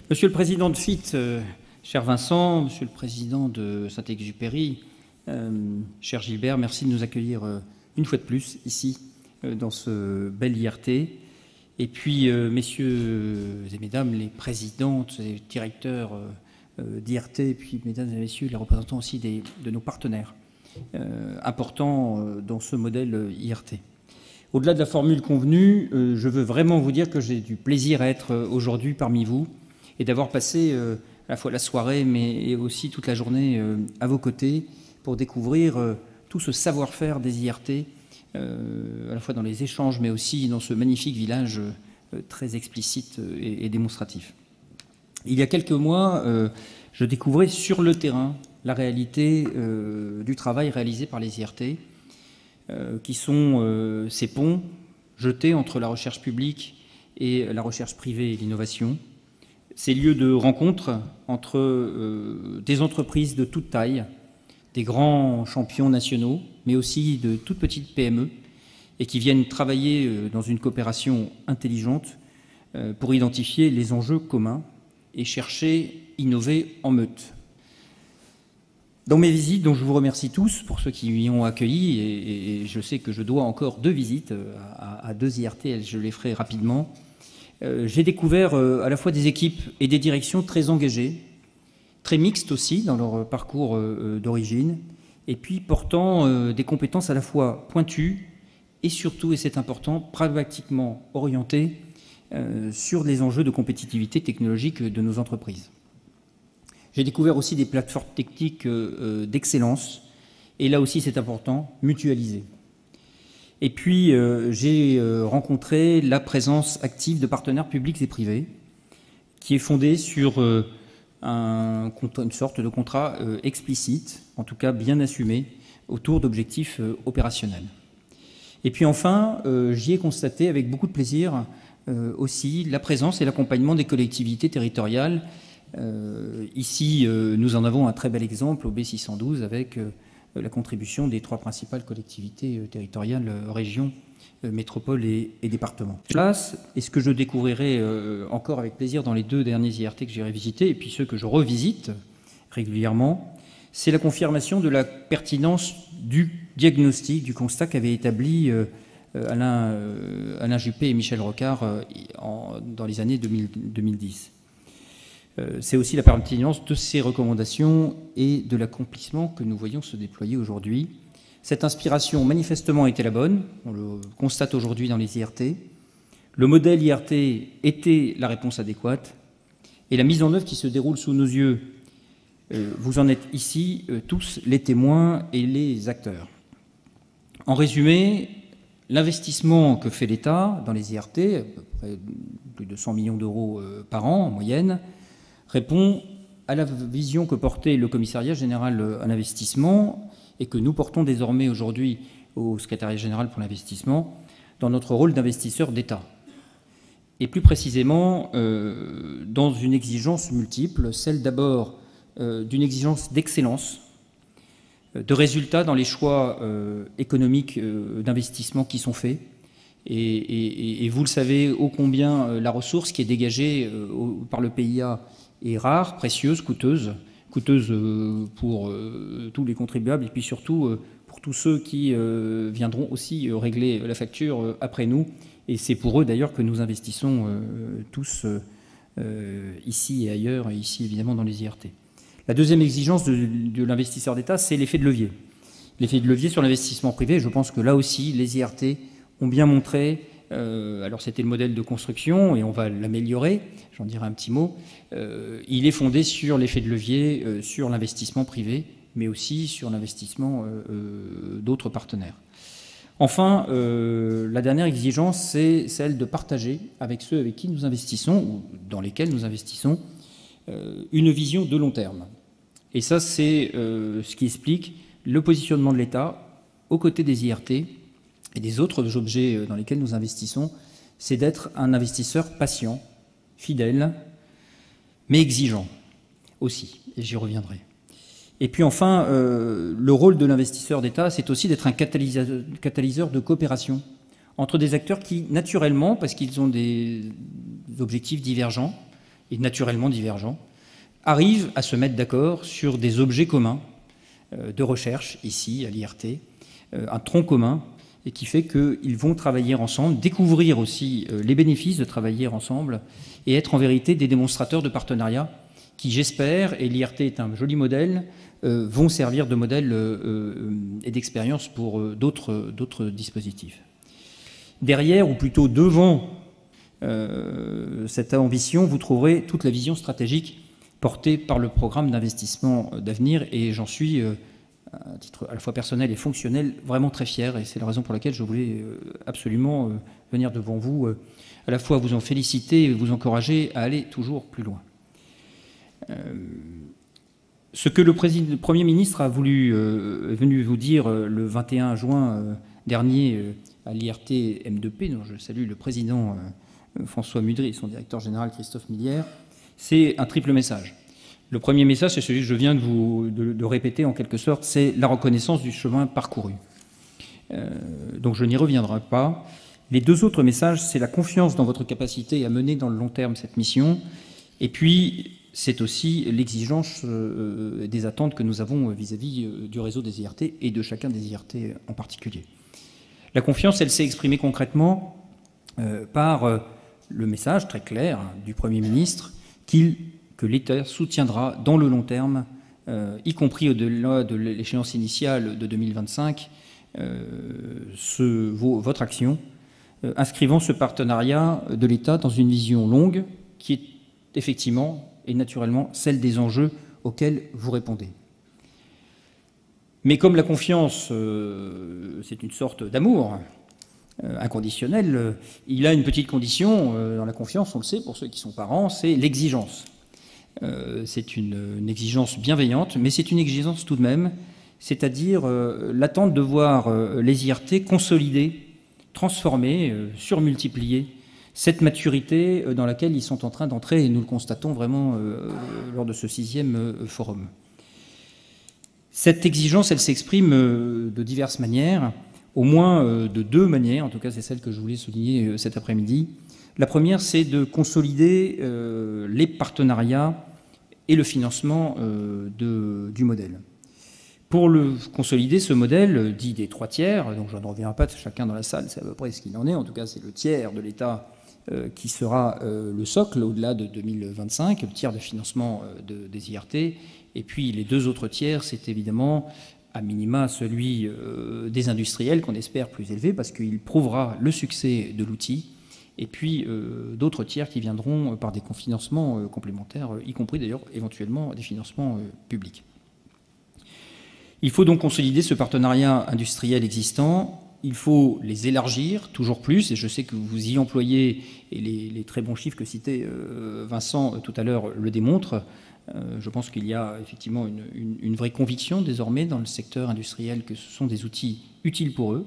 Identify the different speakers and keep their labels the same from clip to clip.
Speaker 1: Monsieur le Président de FIT, cher Vincent, Monsieur le Président de Saint-Exupéry, cher Gilbert, merci de nous accueillir une fois de plus ici, dans ce bel IRT. Et puis, messieurs et mesdames, les présidentes et directeurs d'IRT, et puis mesdames et messieurs, les représentants aussi de nos partenaires importants dans ce modèle IRT. Au-delà de la formule convenue, je veux vraiment vous dire que j'ai du plaisir à être aujourd'hui parmi vous et d'avoir passé à la fois la soirée, mais aussi toute la journée à vos côtés pour découvrir tout ce savoir-faire des IRT, à la fois dans les échanges, mais aussi dans ce magnifique village très explicite et démonstratif. Il y a quelques mois, je découvrais sur le terrain la réalité du travail réalisé par les IRT, qui sont ces ponts jetés entre la recherche publique et la recherche privée et l'innovation, ces lieux de rencontre entre des entreprises de toute taille, des grands champions nationaux, mais aussi de toutes petites PME, et qui viennent travailler dans une coopération intelligente pour identifier les enjeux communs et chercher à innover en meute. Dans mes visites, dont je vous remercie tous pour ceux qui m'y ont accueilli, et je sais que je dois encore 2 visites à 2 IRT, je les ferai rapidement, j'ai découvert à la fois des équipes et des directions très engagées, très mixtes aussi dans leur parcours d'origine, et puis portant des compétences à la fois pointues et surtout, et c'est important, pragmatiquement orientées sur les enjeux de compétitivité technologique de nos entreprises. J'ai découvert aussi des plateformes techniques d'excellence, et là aussi c'est important, mutualisées. Et puis j'ai rencontré la présence active de partenaires publics et privés, qui est fondée sur une sorte de contrat explicite, en tout cas bien assumé, autour d'objectifs opérationnels. Et puis enfin, j'y ai constaté avec beaucoup de plaisir aussi la présence et l'accompagnement des collectivités territoriales. Ici, nous en avons un très bel exemple au B612 avec la contribution des 3 principales collectivités territoriales, régions, métropoles et départements. Et ce que je découvrirai encore avec plaisir dans les 2 derniers IRT que j'ai visités, et puis ceux que je revisite régulièrement, c'est la confirmation de la pertinence du diagnostic, du constat qu'avaient établi Alain Juppé et Michel Rocard dans les années 2010. C'est aussi la pertinence de ces recommandations et de l'accomplissement que nous voyons se déployer aujourd'hui. Cette inspiration, manifestement, était la bonne. On le constate aujourd'hui dans les IRT. Le modèle IRT était la réponse adéquate. Et la mise en œuvre qui se déroule sous nos yeux, vous en êtes ici tous les témoins et les acteurs. En résumé, l'investissement que fait l'État dans les IRT, à peu près plus de 100 millions d'euros par an en moyenne, répond à la vision que portait le Commissariat général à l'investissement et que nous portons désormais aujourd'hui au Secrétariat général pour l'investissement dans notre rôle d'investisseur d'État. Et plus précisément, dans une exigence multiple, celle d'abord d'une exigence d'excellence, de résultats dans les choix économiques d'investissement qui sont faits. Et vous le savez ô combien la ressource qui est dégagée par le PIA est rare, précieuse, coûteuse pour tous les contribuables et puis surtout pour tous ceux qui viendront aussi régler la facture après nous. Et c'est pour eux d'ailleurs que nous investissons tous ici et ailleurs, et ici évidemment dans les IRT. La deuxième exigence de l'investisseur d'État, c'est l'effet de levier. L'effet de levier sur l'investissement privé, je pense que là aussi, les IRT ont bien montré, alors c'était le modèle de construction et on va l'améliorer, j'en dirai un petit mot, il est fondé sur l'effet de levier, sur l'investissement privé, mais aussi sur l'investissement d'autres partenaires. Enfin, la dernière exigence, c'est celle de partager avec ceux avec qui nous investissons, ou dans lesquels nous investissons, une vision de long terme. Et ça, c'est ce qui explique le positionnement de l'État aux côtés des IRT et des autres objets dans lesquels nous investissons, c'est d'être un investisseur patient, fidèle, mais exigeant aussi, et j'y reviendrai. Et puis enfin, le rôle de l'investisseur d'État, c'est aussi d'être un catalyseur de coopération entre des acteurs qui, naturellement, parce qu'ils ont des objectifs divergents, et naturellement divergents, arrivent à se mettre d'accord sur des objets communs de recherche, ici, à l'IRT, un tronc commun, et qui fait qu'ils vont travailler ensemble, découvrir aussi les bénéfices de travailler ensemble, et être en vérité des démonstrateurs de partenariat qui, j'espère, et l'IRT est un joli modèle, vont servir de modèle et d'expérience pour d'autres dispositifs. Derrière, ou plutôt devant cette ambition, vous trouverez toute la vision stratégique portée par le programme d'investissement d'avenir, et j'en suis, à titre à la fois personnel et fonctionnel, vraiment très fier, et c'est la raison pour laquelle je voulais absolument venir devant vous, à la fois vous en féliciter et vous encourager à aller toujours plus loin. Ce que le Premier ministre a voulu, est venu vous dire le 21 juin dernier à l'IRT M2P, dont je salue le président François Mudry et son directeur général Christophe Millière, c'est un triple message. Le premier message, c'est celui que je viens de répéter en quelque sorte, c'est la reconnaissance du chemin parcouru. Donc je n'y reviendrai pas. Les deux autres messages, c'est la confiance dans votre capacité à mener dans le long terme cette mission, et puis c'est aussi l'exigence des attentes que nous avons vis-à-vis du réseau des IRT et de chacun des IRT en particulier. La confiance, elle s'est exprimée concrètement par le message très clair du Premier ministre que l'État soutiendra dans le long terme, y compris au-delà de l'échéance initiale de 2025, votre action, inscrivant ce partenariat de l'État dans une vision longue qui est effectivement et naturellement celle des enjeux auxquels vous répondez. Mais comme la confiance, c'est une sorte d'amour inconditionnel, il a une petite condition dans la confiance, on le sait pour ceux qui sont parents, c'est l'exigence. C'est une exigence bienveillante, mais c'est une exigence tout de même, c'est-à-dire l'attente de voir les IRT consolider, transformer, surmultiplier cette maturité dans laquelle ils sont en train d'entrer, et nous le constatons vraiment lors de ce 6e forum. Cette exigence, elle s'exprime de diverses manières, au moins de deux manières, en tout cas c'est celle que je voulais souligner cet après-midi. La première, c'est de consolider les partenariats et le financement du modèle. Pour le consolider, ce modèle dit des 3 tiers, donc je ne reviens pas de chacun dans la salle, c'est à peu près ce qu'il en est, en tout cas c'est le tiers de l'État qui sera le socle au-delà de 2025, le tiers de financement des IRT, et puis les 2 autres tiers, c'est évidemment à minima celui des industriels qu'on espère plus élevé parce qu'il prouvera le succès de l'outil, et puis d'autres tiers qui viendront par des financements complémentaires, y compris d'ailleurs éventuellement des financements publics. Il faut donc consolider ce partenariat industriel existant. Il faut les élargir toujours plus, et je sais que vous y employez, et les très bons chiffres que citait Vincent tout à l'heure le démontrent. Je pense qu'il y a effectivement une vraie conviction désormais dans le secteur industriel que ce sont des outils utiles pour eux.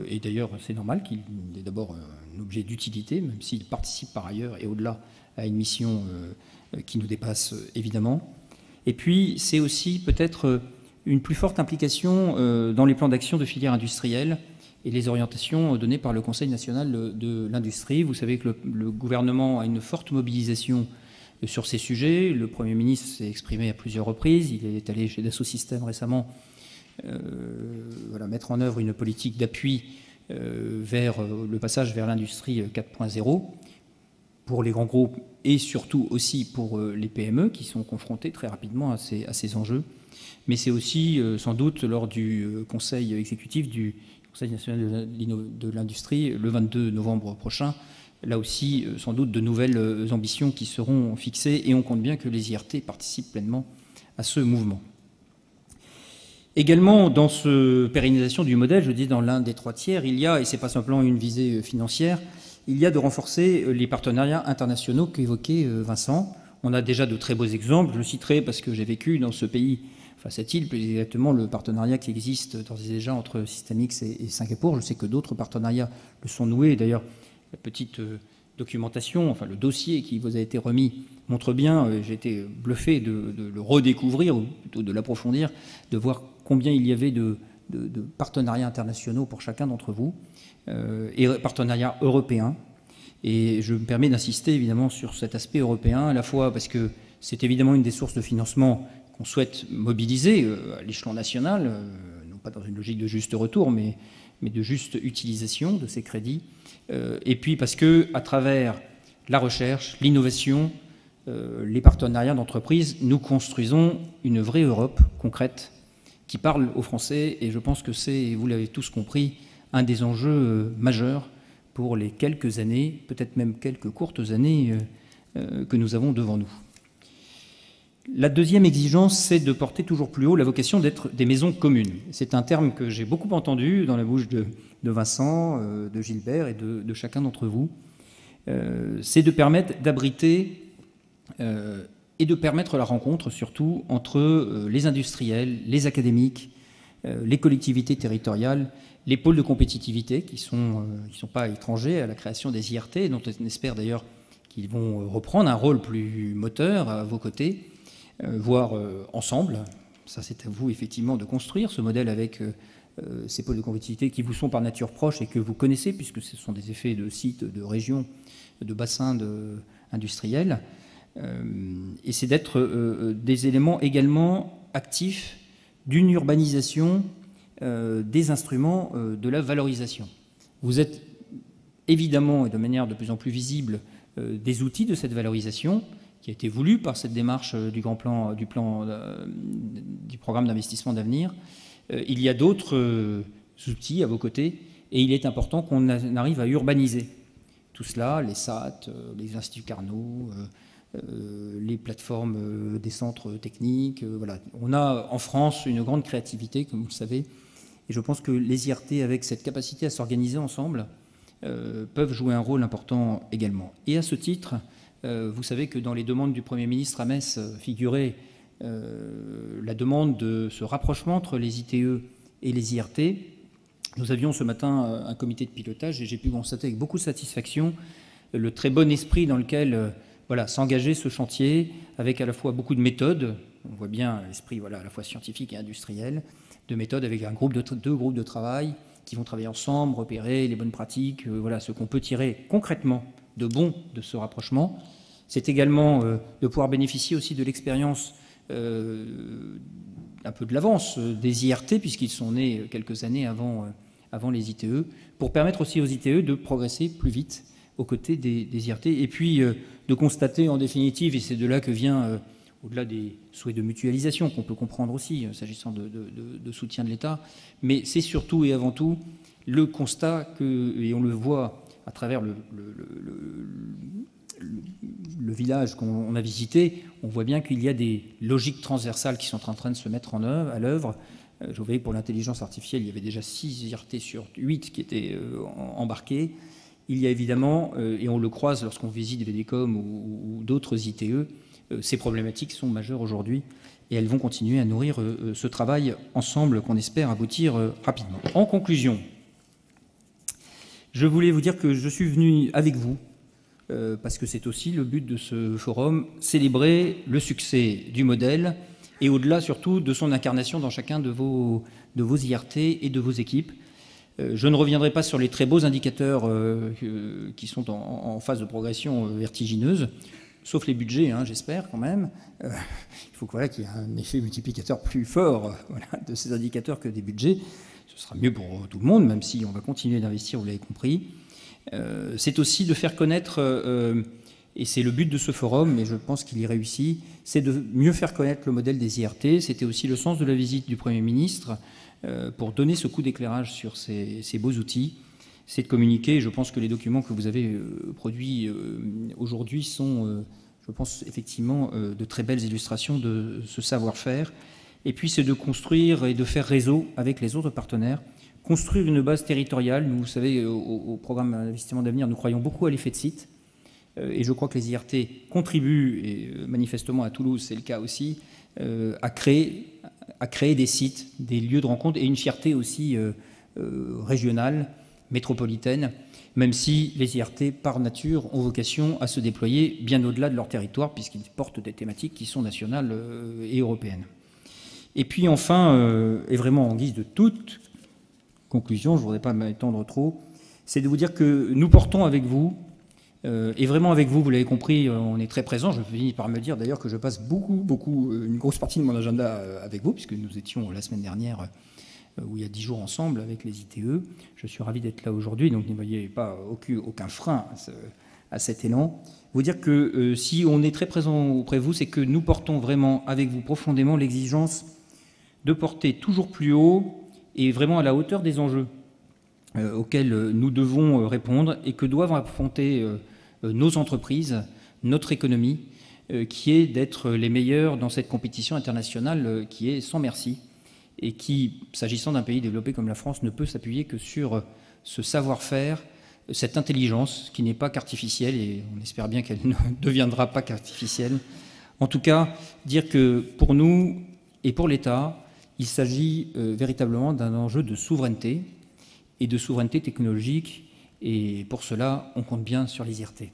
Speaker 1: Et d'ailleurs, c'est normal qu'il ait d'abord un objet d'utilité, même s'il participe par ailleurs et au-delà à une mission qui nous dépasse évidemment. Et puis, c'est aussi peut-être une plus forte implication dans les plans d'action de filières industrielles et les orientations données par le Conseil national de l'industrie. Vous savez que le gouvernement a une forte mobilisation sur ces sujets. Le Premier ministre s'est exprimé à plusieurs reprises. Il est allé chez Dassault Systèmes récemment mettre en œuvre une politique d'appui vers le passage vers l'industrie 4.0 pour les grands groupes et surtout aussi pour les PME qui sont confrontés très rapidement à ces enjeux. Mais c'est aussi sans doute lors du Conseil exécutif du Conseil national de l'industrie le 22 novembre prochain, là aussi sans doute de nouvelles ambitions qui seront fixées, et on compte bien que les IRT participent pleinement à ce mouvement. Également, dans cette pérennisation du modèle, je dis dans l'un des 3 tiers, il y a, et ce n'est pas simplement une visée financière, il y a de renforcer les partenariats internationaux qu'évoquait Vincent. On a déjà de très beaux exemples, je le citerai parce que j'ai vécu dans ce pays, enfin cette île, plus exactement, le partenariat qui existe d'ores et déjà entre Systemix et Singapour. Je sais que d'autres partenariats le sont noués. D'ailleurs, la petite documentation, enfin le dossier qui vous a été remis montre bien, j'ai été bluffé de le redécouvrir, ou plutôt de l'approfondir, de voir combien il y avait de partenariats internationaux pour chacun d'entre vous, et partenariats européens. Et je me permets d'insister évidemment sur cet aspect européen, à la fois parce que c'est évidemment une des sources de financement qu'on souhaite mobiliser à l'échelon national, non pas dans une logique de juste retour, mais de juste utilisation de ces crédits. Et puis parce que, à travers la recherche, l'innovation, les partenariats d'entreprise, nous construisons une vraie Europe concrète qui parle aux Français. Et je pense que c'est, vous l'avez tous compris, un des enjeux majeurs pour les quelques années, peut-être même quelques courtes années que nous avons devant nous. La deuxième exigence, c'est de porter toujours plus haut la vocation d'être des maisons communes. C'est un terme que j'ai beaucoup entendu dans la bouche de Vincent, de Gilbert et de chacun d'entre vous. C'est de permettre d'abriter et de permettre la rencontre, surtout, entre les industriels, les académiques, les collectivités territoriales, les pôles de compétitivité qui sont pas étrangers à la création des IRT, dont on espère d'ailleurs qu'ils vont reprendre un rôle plus moteur à vos côtés, voire ensemble. Ça, c'est à vous, effectivement, de construire ce modèle avec ces pôles de compétitivité qui vous sont par nature proches et que vous connaissez, puisque ce sont des effets de sites, de régions, de bassins industriels. Et c'est d'être des éléments également actifs d'une urbanisation des instruments de la valorisation. Vous êtes évidemment, et de manière de plus en plus visible, des outils de cette valorisation qui a été voulu par cette démarche du programme d'investissement d'avenir. Il y a d'autres outils à vos côtés et il est important qu'on arrive à urbaniser tout cela, les SAT, les instituts Carnot, les plateformes des centres techniques. Voilà. On a en France une grande créativité, comme vous le savez, et je pense que les IRT, avec cette capacité à s'organiser ensemble, peuvent jouer un rôle important également. Et à ce titre, vous savez que dans les demandes du Premier ministre à Metz figurait la demande de ce rapprochement entre les ITE et les IRT. Nous avions ce matin un comité de pilotage et j'ai pu constater avec beaucoup de satisfaction le très bon esprit dans lequel s'engager ce chantier, avec à la fois beaucoup de méthodes. On voit bien l'esprit à la fois scientifique et industriel, de méthodes avec deux groupes de travail qui vont travailler ensemble, repérer les bonnes pratiques, ce qu'on peut tirer concrètement de bon de ce rapprochement. C'est également de pouvoir bénéficier aussi de l'expérience un peu de l'avance des IRT, puisqu'ils sont nés quelques années avant les ITE, pour permettre aussi aux ITE de progresser plus vite aux côtés des IRT, et puis de constater en définitive, et c'est de là que vient, au-delà des souhaits de mutualisation qu'on peut comprendre aussi, s'agissant de soutien de l'État, mais c'est surtout et avant tout le constat que, et on le voit à travers le village qu'on a visité, on voit bien qu'il y a des logiques transversales qui sont en train de se mettre à l'œuvre. Je voyais pour l'intelligence artificielle, il y avait déjà 6 IRT sur 8 qui étaient embarqués. Il y a évidemment, et on le croise lorsqu'on visite VDCOM ou d'autres ITE, ces problématiques sont majeures aujourd'hui et elles vont continuer à nourrir ce travail ensemble qu'on espère aboutir rapidement. En conclusion, je voulais vous dire que je suis venu avec vous, parce que c'est aussi le but de ce forum, célébrer le succès du modèle et au-delà surtout de son incarnation dans chacun de vos IRT et de vos équipes. Je ne reviendrai pas sur les très beaux indicateurs qui sont en phase de progression vertigineuse, sauf les budgets, j'espère quand même. Il faut qu'il y ait un effet multiplicateur plus fort de ces indicateurs que des budgets. Ce sera mieux pour tout le monde, même si on va continuer d'investir, vous l'avez compris. C'est aussi de faire connaître, et c'est le but de ce forum, et je pense qu'il y réussit, c'est de mieux faire connaître le modèle des IRT. C'était aussi le sens de la visite du Premier ministre, pour donner ce coup d'éclairage sur ces beaux outils. C'est de communiquer. Je pense que les documents que vous avez produits aujourd'hui sont, je pense, effectivement de très belles illustrations de ce savoir-faire. Et puis c'est de construire et de faire réseau avec les autres partenaires, construire une base territoriale. Nous, vous savez, au programme d'investissement d'avenir, nous croyons beaucoup à l'effet de site. Et je crois que les IRT contribuent, et manifestement à Toulouse, c'est le cas aussi, à créer des sites, des lieux de rencontre et une fierté aussi régionale, métropolitaine, même si les IRT, par nature, ont vocation à se déployer bien au-delà de leur territoire, puisqu'ils portent des thématiques qui sont nationales et européennes. Et puis enfin, et vraiment en guise de toute conclusion, je ne voudrais pas m'étendre trop, c'est de vous dire que nous portons avec vous Et vraiment avec vous, vous l'avez compris, on est très présent. Je finis par me dire d'ailleurs que je passe une grosse partie de mon agenda avec vous, puisque nous étions la semaine dernière, où il y a 10 jours ensemble avec les ITE. Je suis ravi d'être là aujourd'hui, donc ne voyez pas aucun frein à cet élan. Vous dire que si on est très présent auprès de vous, c'est que nous portons vraiment avec vous profondément l'exigence de porter toujours plus haut et vraiment à la hauteur des enjeux auxquels nous devons répondre et que doivent affronter nos entreprises, notre économie, qui est d'être les meilleurs dans cette compétition internationale qui est sans merci et qui, s'agissant d'un pays développé comme la France, ne peut s'appuyer que sur ce savoir-faire, cette intelligence qui n'est pas qu'artificielle, et on espère bien qu'elle ne deviendra pas qu'artificielle. En tout cas, dire que pour nous et pour l'État, il s'agit véritablement d'un enjeu de souveraineté et de souveraineté technologique, et pour cela, on compte bien sur les IRT.